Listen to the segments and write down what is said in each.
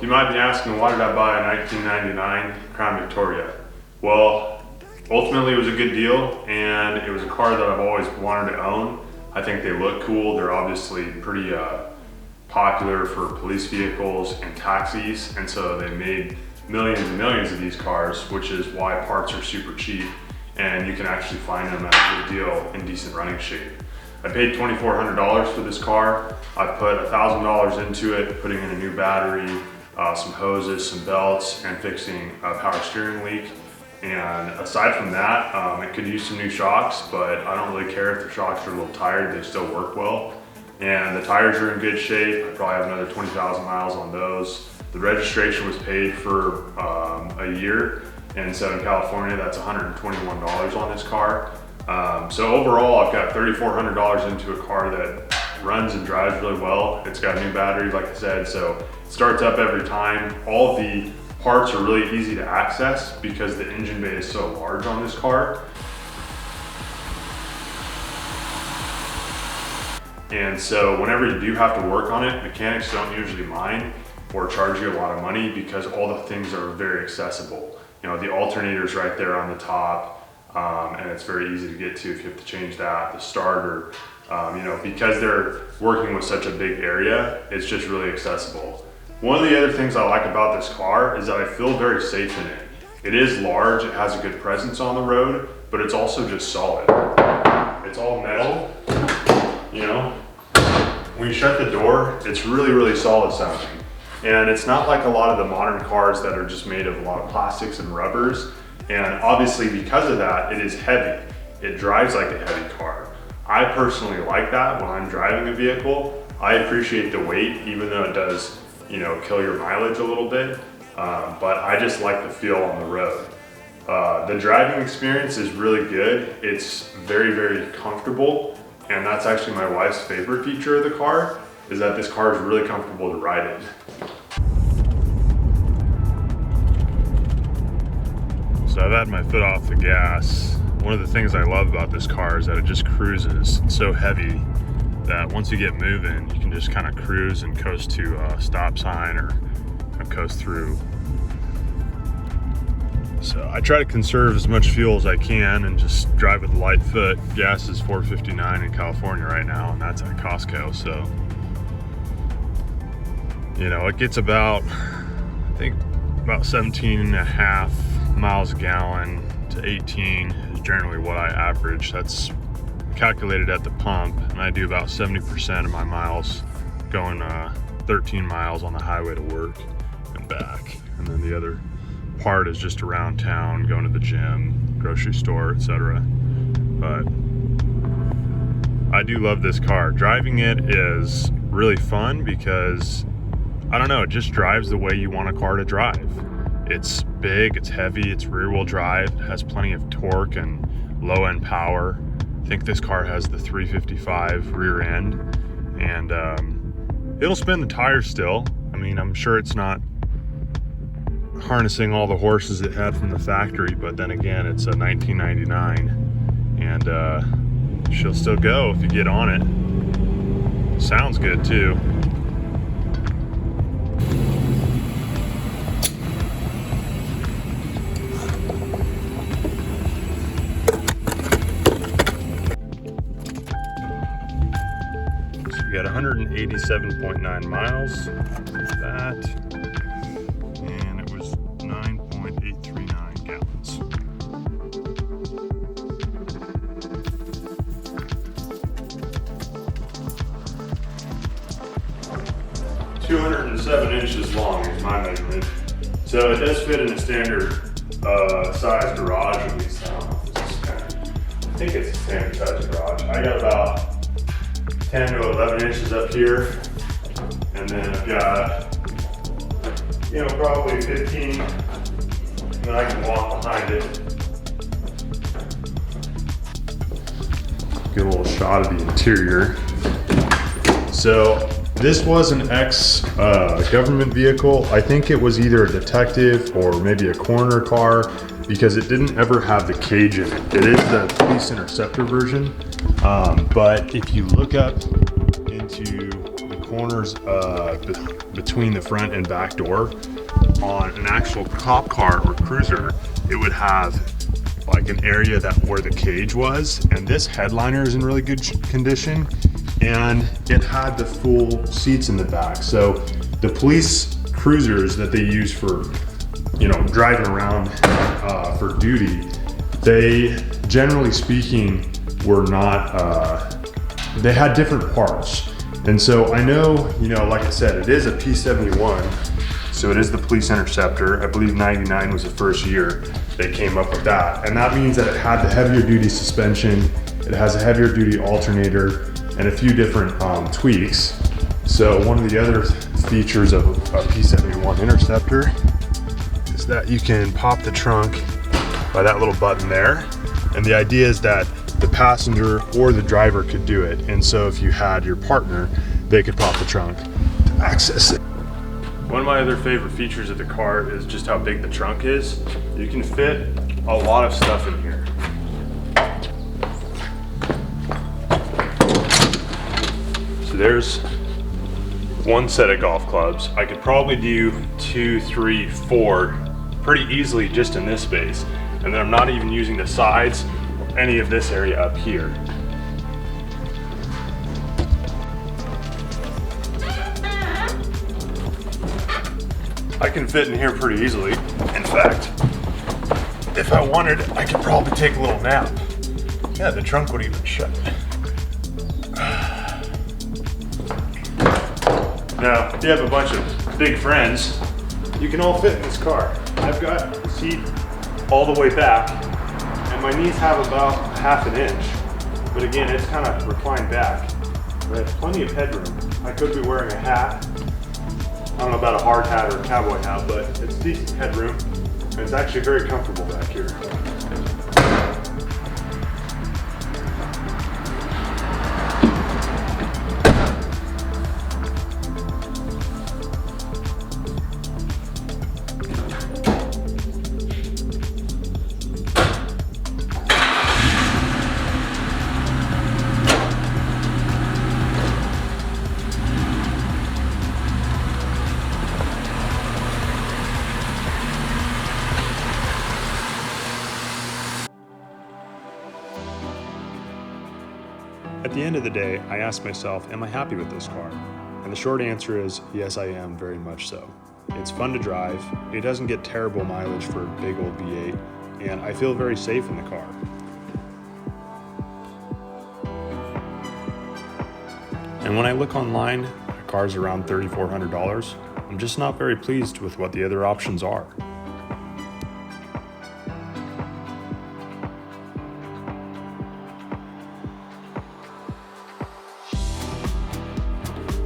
you might be asking, why did I buy a 1999 Crown Victoria? Well, ultimately it was a good deal, and it was a car that I've always wanted to own. I think they look cool. They're obviously pretty popular for police vehicles and taxis, and so they made millions and millions of these cars, which is why parts are super cheap, and you can actually find them at a good deal in decent running shape. I paid $2,400 for this car. I put $1,000 into it, putting in a new battery, some hoses, some belts, and fixing a power steering leak. And aside from that, it could use some new shocks, but I don't really care if the shocks are a little tired, they still work well. And the tires are in good shape. I probably have another 20,000 miles on those. The registration was paid for a year, and so in California, that's $121 on this car. So overall, I've got $3,400 into a car that runs and drives really well. It's got a new battery, like I said, so it starts up every time. All the parts are really easy to access because the engine bay is so large on this car. And so whenever you do have to work on it, mechanics don't usually mind or charge you a lot of money because all the things are very accessible. You know, the alternator's right there on the top, and it's very easy to get to if you have to change that. The starter, you know, because they're working with such a big area, it's just really accessible. One of the other things I like about this car is that I feel very safe in it. It is large, it has a good presence on the road, but it's also just solid. It's all metal, you know. When you shut the door, it's really, really solid sounding. And it's not like a lot of the modern cars that are just made of a lot of plastics and rubbers. And obviously because of that, it is heavy. It drives like a heavy car. I personally like that when I'm driving a vehicle. I appreciate the weight, even though it does, you know, kill your mileage a little bit. But I just like the feel on the road. The driving experience is really good. It's very, very comfortable. And that's actually my wife's favorite feature of the car, is that this car is really comfortable to ride in. So I've had my foot off the gas. One of the things I love about this car is that it just cruises. It's so heavy that once you get moving, you can just kind of cruise and coast to a stop sign or coast through. So I try to conserve as much fuel as I can and just drive with a light foot. Gas is $4.59 in California right now, and that's at Costco. So, you know, it gets about, I think about 17.5 miles a gallon to 18 is generally what I average. That's calculated at the pump, and I do about 70% of my miles going 13 miles on the highway to work and back. And then the other part is just around town, going to the gym, grocery store, etc. But I do love this car. Driving it is really fun because, I don't know, it just drives the way you want a car to drive. It's big, it's heavy, it's rear wheel drive, it has plenty of torque and low end power. I think this car has the 355 rear end, and it'll spin the tires still. I mean, I'm sure it's not harnessing all the horses it had from the factory, but then again, it's a 1999, and she'll still go if you get on it. Sounds good too. So we got 187.9 miles. There's that. 9.839 gallons. "207 inches long is my measurement. So it does fit in a standard size garage, at least. I don't know if this is I think it's a standard size garage. I got about 10 to 11 inches up here, and then I've got, you know, probably 15, and then I can walk behind it. Get a little shot of the interior. So this was an ex-government vehicle. I think it was either a detective or maybe a coroner car, because it didn't ever have the cage in it. It is the Police Interceptor version, but if you look up into the corners between the front and back door. On an actual cop car or cruiser, it would have like an area where the cage was, and this headliner is in really good condition, and it had the full seats in the back. So the police cruisers that they use for, you know, driving around for duty, they, generally speaking, were not, they had different parts. And so I know, you know, like I said, it is a P71, so it is the Police Interceptor. I believe 99 was the first year they came up with that. And that means that it had the heavier duty suspension, it has a heavier duty alternator, and a few different tweaks. So one of the other features of a P71 Interceptor is that you can pop the trunk by that little button there. And the idea is that the passenger or the driver could do it. And so if you had your partner, they could pop the trunk to access it. One of my other favorite features of the car is just how big the trunk is. You can fit a lot of stuff in here. So there's one set of golf clubs. I could probably do 2, 3, 4 pretty easily just in this space. And then I'm not even using the sides or any of this area up here. I can fit in here pretty easily. In fact, if I wanted, I could probably take a little nap. Yeah, the trunk would even shut. Now, if you have a bunch of big friends, you can all fit in this car. I've got the seat all the way back, and my knees have about ½ an inch. But again, it's kind of reclined back. I have plenty of headroom. I could be wearing a hat. I don't know about a hard hat or a cowboy hat, but it's decent headroom, and it's actually very comfortable back here. At the end of the day, I asked myself, am I happy with this car? And the short answer is, yes, I am, very much so. It's fun to drive, it doesn't get terrible mileage for a big old V8, and I feel very safe in the car. And when I look online, a car's around $3,400, I'm just not very pleased with what the other options are.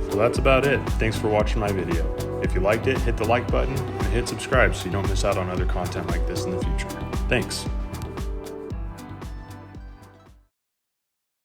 Well, that's about it. Thanks for watching my video. If you liked it, hit the like button and hit subscribe so you don't miss out on other content like this in the future. Thanks.